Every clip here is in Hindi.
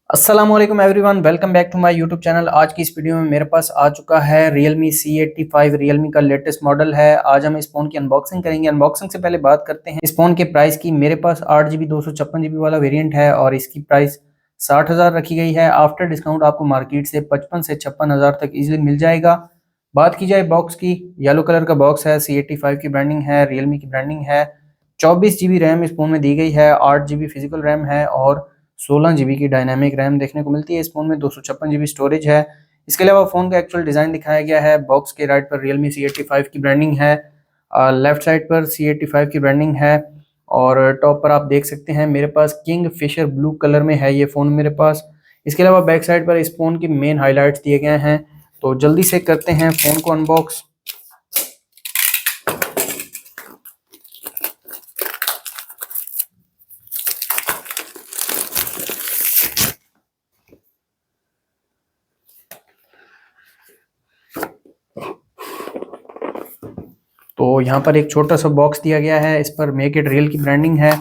अस्सलाम वालेकुम everyone, welcome back to my YouTube channel. आज की इस वीडियो में मेरे पास आ चुका है Realme C85। Realme का लेटेस्ट मॉडल है। आज हम इस फ़ोन की अनबॉक्सिंग करेंगे। अनबॉक्सिंग से पहले बात करते हैं इस फ़ोन के प्राइस की। मेरे पास 8GB 256GB वाला वेरिएंट है और इसकी प्राइस 60,000 रखी गई है। आफ्टर डिस्काउंट आपको मार्केट से 55 से 56,000 तक इजीली मिल जाएगा। बात की जाए बॉक्स की, येलो कलर का बॉक्स है, C85 की ब्रांडिंग है, Realme की ब्रांडिंग है। 24GB रैम इस फ़ोन में दी गई है, 8GB फिजिकल रैम है और 16GB की डायनामिक रैम देखने को मिलती है। इस फोन में 256GB स्टोरेज है। इसके अलावा फ़ोन का एक्चुअल डिज़ाइन दिखाया गया है। बॉक्स के राइट पर Realme C85 की ब्रांडिंग है, लेफ्ट साइड पर C85 की ब्रांडिंग है और टॉप पर आप देख सकते हैं मेरे पास किंग फिशर ब्लू कलर में है ये फ़ोन मेरे पास। इसके अलावा बैक साइड पर इस फ़ोन के मेन हाईलाइट्स दिए गए हैं। तो जल्दी से करते हैं फ़ोन को अनबॉक्स। तो यहाँ पर एक छोटा सा बॉक्स दिया गया है, इस पर मेक इट रियल की ब्रांडिंग है।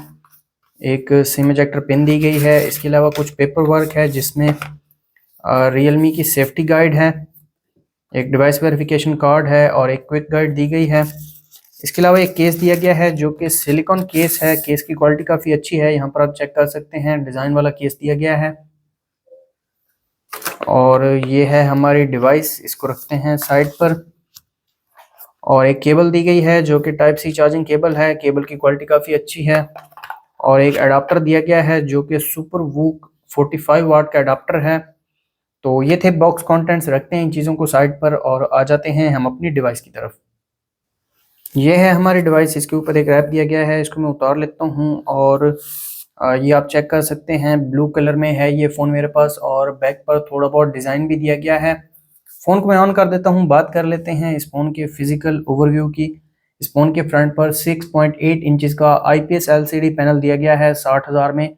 एक सिम इजेक्टर पिन दी गई है। इसके अलावा कुछ पेपर वर्क है जिसमें रियलमी की सेफ्टी गाइड है, एक डिवाइस वेरिफिकेशन कार्ड है और एक क्विक गाइड दी गई है। इसके अलावा एक केस दिया गया है जो कि सिलिकॉन केस है। केस की क्वालिटी काफ़ी अच्छी है, यहाँ पर आप चेक कर सकते हैं। डिज़ाइन वाला केस दिया गया है और ये है हमारी डिवाइस। इसको रखते हैं साइड पर और एक केबल दी गई है जो कि टाइप सी चार्जिंग केबल है। केबल की क्वालिटी काफ़ी अच्छी है और एक अडाप्टर दिया गया है जो कि सुपर वूक 45 वाट का अडाप्टर है। तो ये थे बॉक्स कंटेंट्स। रखते हैं इन चीज़ों को साइड पर और आ जाते हैं हम अपनी डिवाइस की तरफ। ये है हमारी डिवाइस। इसके ऊपर एक रैप दिया गया है, इसको मैं उतार लेता हूँ और ये आप चेक कर सकते हैं ब्लू कलर में है ये फ़ोन मेरे पास और बैक पर थोड़ा बहुत डिज़ाइन भी दिया गया है। फ़ोन को मैं ऑन कर देता हूँ। बात कर लेते हैं इस फ़ोन के फिजिकल ओवरव्यू की। इस फ़ोन के फ्रंट पर 6.8 इंचेस का IPS LCD पैनल दिया गया है। 60,000 में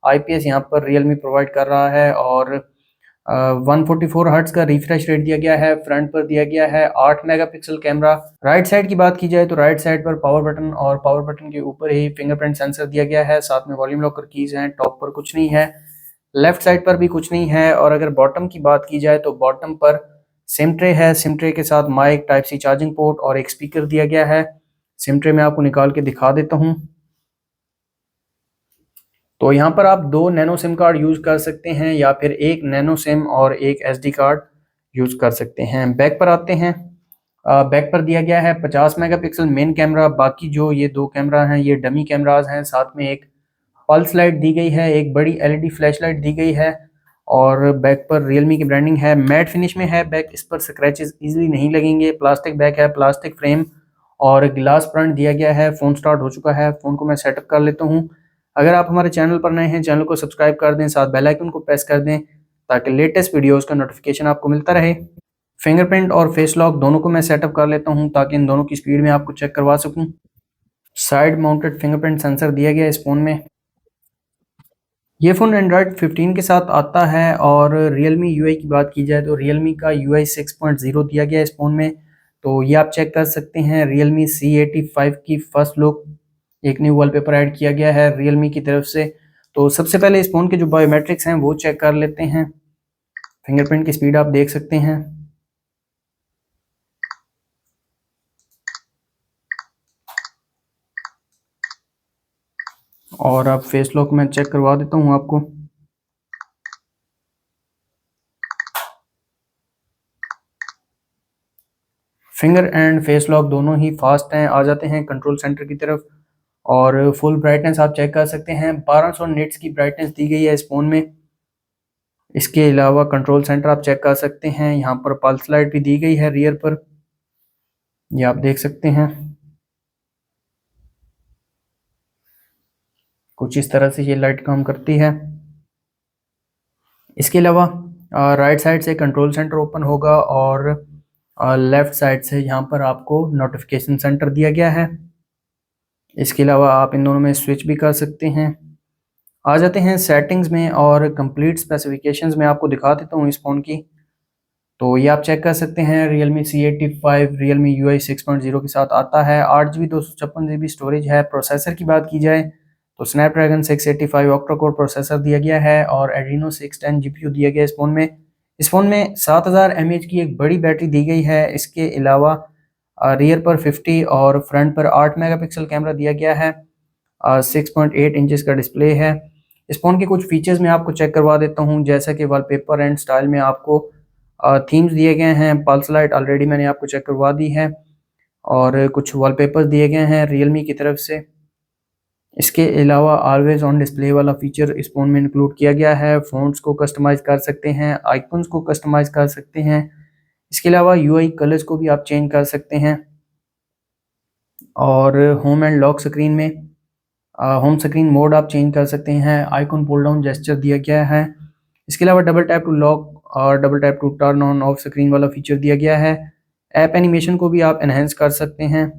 IPS यहाँ पर Realme प्रोवाइड कर रहा है और 144 हर्ट्ज का रिफ्रेश रेट दिया गया है। फ्रंट पर दिया गया है 8 मेगापिक्सल कैमरा। राइट साइड की बात की जाए तो राइट साइड पर पावर बटन और पावर बटन के ऊपर ही फिंगरप्रिंट सेंसर दिया गया है। साथ में वॉल्यूम लॉकर कीज हैं। टॉप पर कुछ नहीं है, लेफ्ट साइड पर भी कुछ नहीं है और अगर बॉटम की बात की जाए तो बॉटम पर सिम ट्रे है। सिम ट्रे के साथ mic, type C charging port और एक स्पीकर दिया गया है। सिम ट्रे मैं आपको निकाल के दिखा देता हूँ। तो यहाँ पर आप 2 नैनो सिम कार्ड यूज़ कर सकते हैं या फिर एक नैनो सिम और एक SD कार्ड यूज़ कर सकते हैं। बैक पर आते हैं। बैक पर दिया गया है 50 मेगापिक्सल मेन कैमरा। बाकी जो ये 2 कैमरा हैं ये डमी कैमराज हैं। साथ में एक पल्स लाइट दी गई है, एक बड़ी LED फ्लैश लाइट दी गई है और बैक पर Realme की ब्रांडिंग है। मैट फिनिश में है बैक, इस पर स्क्रैचेस इजीली नहीं लगेंगे। प्लास्टिक बैक है, प्लास्टिक फ्रेम और ग्लास फ्रंट दिया गया है। फ़ोन स्टार्ट हो चुका है। फ़ोन को मैं सेटअप कर लेता हूँ। अगर आप हमारे चैनल पर नए हैं, चैनल को सब्सक्राइब कर दें, साथ बेल आइकन को प्रेस कर दें ताकि लेटेस्ट वीडियोज़ का नोटिफिकेशन आपको मिलता रहे। फिंगरप्रिंट और फेस लॉक दोनों को मैं सेटअप कर लेता हूँ ताकि इन दोनों की स्पीड में आपको चेक करवा सकूँ। साइड माउंटेड फिंगरप्रिंट सेंसर दिया गया है इस फ़ोन में। ये फ़ोन एंड्रॉयड 15 के साथ आता है और Realme UI की बात की जाए तो Realme का UI 6.0 दिया गया है इस फ़ोन में। तो ये आप चेक कर सकते हैं। Realme C85 की फर्स्ट लुक, एक न्यू वॉलपेपर ऐड किया गया है Realme की तरफ से। तो सबसे पहले इस फ़ोन के जो बायोमेट्रिक्स हैं वो चेक कर लेते हैं। फिंगरप्रिंट की स्पीड आप देख सकते हैं और अब फेस लॉक मैं चेक करवा देता हूँ आपको। फिंगर एंड फेस लॉक दोनों ही फास्ट हैं। आ जाते हैं कंट्रोल सेंटर की तरफ और फुल ब्राइटनेस आप चेक कर सकते हैं। 1200 निट्स की ब्राइटनेस दी गई है इस फ़ोन में। इसके अलावा कंट्रोल सेंटर आप चेक कर सकते हैं। यहाँ पर पल्स लाइट भी दी गई है रियर पर, ये आप देख सकते हैं। कुछ इस तरह से ये लाइट काम करती है। इसके अलावा राइट साइड से कंट्रोल सेंटर ओपन होगा और लेफ्ट साइड से यहाँ पर आपको नोटिफिकेशन सेंटर दिया गया है। इसके अलावा आप इन दोनों में स्विच भी कर सकते हैं। आ जाते हैं सेटिंग्स में और कंप्लीट स्पेसिफिकेशंस में आपको दिखा देता हूँ इस फ़ोन की। तो ये आप चेक कर सकते हैं। Realme C85 Realme UI 6.0 के साथ आता है। 8GB 256GB स्टोरेज है। प्रोसेसर की बात की जाए तो स्नैपड्रैगन 685 ऑक्टा कोर प्रोसेसर दिया गया है और एड्रीनो 610 जीपीयू दिया गया है इस फ़ोन में 7000 mAh की एक बड़ी बैटरी दी गई है। इसके अलावा रियर पर 50 और फ्रंट पर 8 मेगापिक्सल कैमरा दिया गया है। 6.8 इंचेस का डिस्प्ले है। इस फ़ोन के कुछ फीचर्स मैं आपको चेक करवा देता हूँ, जैसा कि वॉलपेपर एंड स्टाइल में आपको थीम्स दिए गए हैं। पल्स लाइट ऑलरेडी मैंने आपको चेक करवा दी है और कुछ वॉलपेपर्स दिए गए हैं रियलमी की तरफ से। इसके अलावा ऑलवेज ऑन डिस्प्ले वाला फीचर इस फ़ोन में इंक्लूड किया गया है। फ़ॉन्ट्स को कस्टमाइज़ कर सकते हैं, आइकन्स को कस्टमाइज़ कर सकते हैं। इसके अलावा यूआई कलर्स को भी आप चेंज कर सकते हैं। और होम एंड लॉक स्क्रीन में होम स्क्रीन मोड आप चेंज कर सकते हैं। आइकॉन पुल डाउन जेस्चर दिया गया है। इसके अलावा डबल टैप टू लॉक और double tap to turn on off screen वाला फीचर दिया गया है। ऐप एनिमेशन को भी आप एनहेंस कर सकते हैं।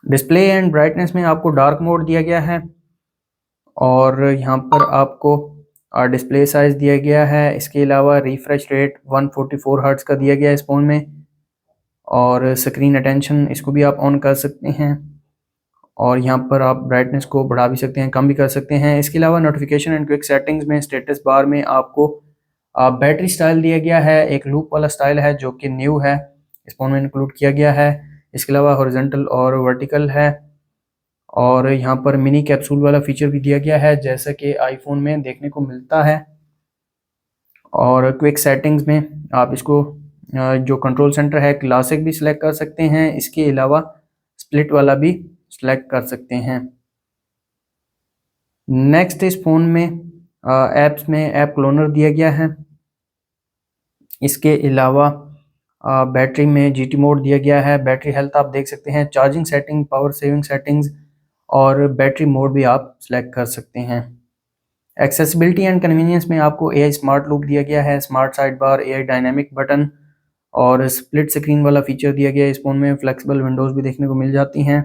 डिस्प्ले एंड ब्राइटनेस में आपको डार्क मोड दिया गया है और यहाँ पर आपको डिस्प्ले साइज दिया गया है। इसके अलावा रिफ्रेश रेट 144 हर्ट्ज का दिया गया है इस फ़ोन में और स्क्रीन अटेंशन इसको भी आप ऑन कर सकते हैं और यहाँ पर आप ब्राइटनेस को बढ़ा भी सकते हैं, कम भी कर सकते हैं। इसके अलावा नोटिफिकेशन एंड क्विक सेटिंग्स में स्टेटस बार में आपको बैटरी स्टाइल दिया गया है। एक लूप वाला स्टाइल है जो कि न्यू है, इस फोन में इंक्लूड किया गया है। इसके अलावा हॉरिजॉन्टल और वर्टिकल है और यहाँ पर मिनी कैप्सूल वाला फीचर भी दिया गया है जैसा कि आईफोन में देखने को मिलता है। और क्विक सेटिंग्स में आप इसको जो कंट्रोल सेंटर है क्लासिक भी सिलेक्ट कर सकते हैं। इसके अलावा स्प्लिट वाला भी सिलेक्ट कर सकते हैं। नेक्स्ट इस फ़ोन में ऐप्स में ऐप क्लोनर दिया गया है। इसके अलावा बैटरी में जीटी मोड दिया गया है। बैटरी हेल्थ आप देख सकते हैं, charging setting, power saving settings और बैटरी मोड भी आप सिलेक्ट कर सकते हैं। एक्सेसिबिलिटी एंड कन्वीनियंस में आपको एआई स्मार्ट लूप दिया गया है, smart side bar, AI dynamic button और स्प्लिट स्क्रीन वाला फीचर दिया गया है। इस फ़ोन में फ्लेक्सिबल विंडोज़ भी देखने को मिल जाती हैं।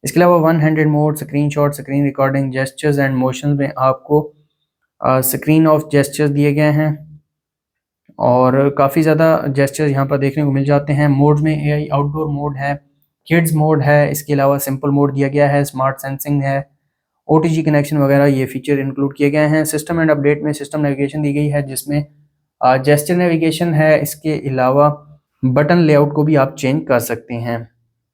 इसके अलावा one handed mode, screenshot, screen recording, gestures and motions में आपको स्क्रीन ऑफ जेस्चर्स दिए गए हैं और काफ़ी ज़्यादा जेस्चर्स यहाँ पर देखने को मिल जाते हैं। मोड्स में एआई आउटडोर मोड है, किड्स मोड है, इसके अलावा सिंपल मोड दिया गया है, स्मार्ट सेंसिंग है, ओटीजी कनेक्शन वगैरह ये फीचर इंक्लूड किए गए हैं। सिस्टम एंड अपडेट में सिस्टम नेविगेशन दी गई है जिसमें जेस्चर नेविगेशन है। इसके अलावा बटन लेआउट को भी आप चेंज कर सकते हैं।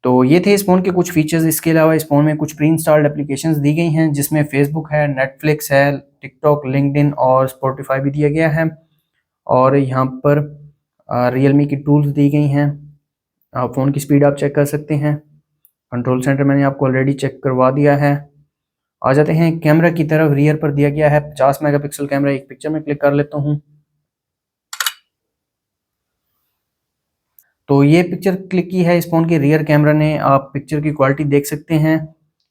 तो ये थे इस फ़ोन के कुछ फीचर्स। इसके अलावा इस फ़ोन में कुछ प्री इंस्टॉल्ड एप्लीकेशंस दी गई हैं जिसमें फेसबुक है, नेटफ्लिक्स है, टिकटॉक, लिंक्डइन और स्पॉटिफाई भी दिया गया है। और यहाँ पर रियलमी की टूल्स दी गई हैं। फ़ोन की स्पीड आप चेक कर सकते हैं। कंट्रोल सेंटर मैंने आपको ऑलरेडी चेक करवा दिया है। आ जाते हैं कैमरा की तरफ। रियर पर दिया गया है 50 मेगापिक्सल कैमरा। एक पिक्चर में क्लिक कर लेता हूँ। तो ये पिक्चर क्लिक की है इस फ़ोन के रियर कैमरा ने। आप पिक्चर की क्वालिटी देख सकते हैं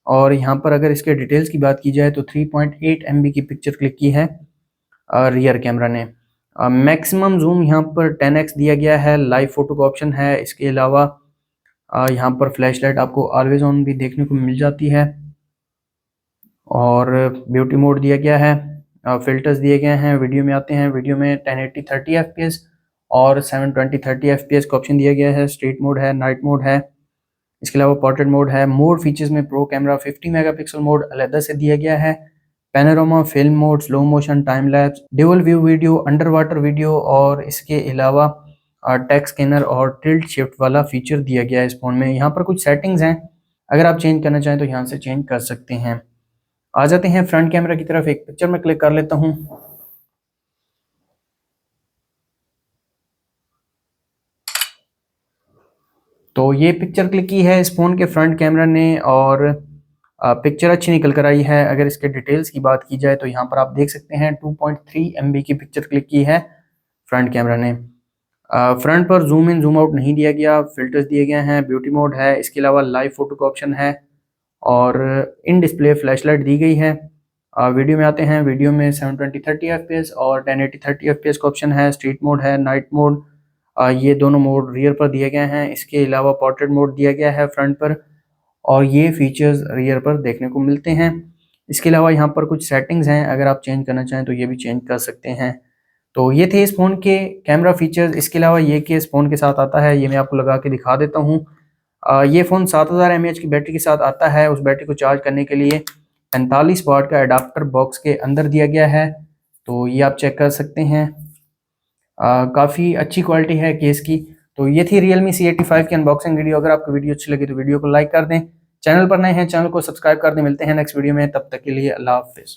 और यहाँ पर अगर इसके डिटेल्स की बात की जाए तो 3.8 MB की पिक्चर क्लिक की है रियर कैमरा ने। मैक्सिमम जूम यहाँ पर 10x दिया गया है। लाइव फोटो का ऑप्शन है। इसके अलावा यहाँ पर फ्लैश लाइट आपको ऑलवेज ऑन भी देखने को मिल जाती है और ब्यूटी मोड दिया गया है। फिल्टर्स दिए गए हैं। वीडियो में आते हैं। वीडियो में 1080 30 FPS और 720 30 FPS का ऑप्शन दिया गया है। स्ट्रीट मोड है, नाइट मोड है, इसके अलावा पोर्ट्रेट मोड है। मोड फीचर्स में प्रो कैमरा 50 मेगापिक्सल मोड अलग से दिया गया है। Panorama, film mode, slow motion, time lapse, dual view video, under water video और इसके अलावा टेक्स्ट स्कैनर और टिल्ट शिफ्ट वाला फीचर दिया गया है इस फोन में। यहाँ पर कुछ सेटिंग्स हैं, अगर आप चेंज करना चाहें तो यहाँ से चेंज कर सकते हैं। आ जाते हैं फ्रंट कैमरा की तरफ। एक पिक्चर में क्लिक कर लेता हूँ। तो ये पिक्चर क्लिक की है इस फ़ोन के फ्रंट कैमरा ने और पिक्चर अच्छी निकल कर आई है। अगर इसके डिटेल्स की बात की जाए तो यहाँ पर आप देख सकते हैं 2.3 MB की पिक्चर क्लिक की है फ्रंट कैमरा ने। फ्रंट पर जूम इन जूम आउट नहीं दिया गया, फिल्टर्स दिए गए हैं, ब्यूटी मोड है, इसके अलावा लाइव फोटो का ऑप्शन है और इन डिस्प्ले फ्लैशलाइट दी गई है। वीडियो में आते हैं। वीडियो में 720 30 FPS और 1080 30 FPS का ऑप्शन है। स्ट्रीट मोड है, नाइट मोड, ये दोनों मोड रियर पर दिए गए हैं। इसके अलावा पोर्ट्रेट मोड दिया गया है फ्रंट पर और ये फीचर्स रियर पर देखने को मिलते हैं। इसके अलावा यहाँ पर कुछ सेटिंग्स हैं, अगर आप चेंज करना चाहें तो ये भी चेंज कर सकते हैं। तो ये थे इस फ़ोन के कैमरा फीचर्स। इसके अलावा ये कि इस फ़ोन के साथ आता है, ये मैं आपको लगा के दिखा देता हूँ। ये फ़ोन 7000 mAh की बैटरी के साथ आता है। उस बैटरी को चार्ज करने के लिए 45 वाट का एडाप्टर बॉक्स के अंदर दिया गया है, तो ये आप चेक कर सकते हैं। काफ़ी अच्छी क्वालिटी है केस की। तो ये थी Realme C85 की अनबॉक्सिंग वीडियो। अगर आपको वीडियो अच्छी लगी तो वीडियो को लाइक कर दें, चैनल पर नए हैं चैनल को सब्सक्राइब कर दें। मिलते हैं नेक्स्ट वीडियो में, तब तक के लिए अल्लाह हाफिज़।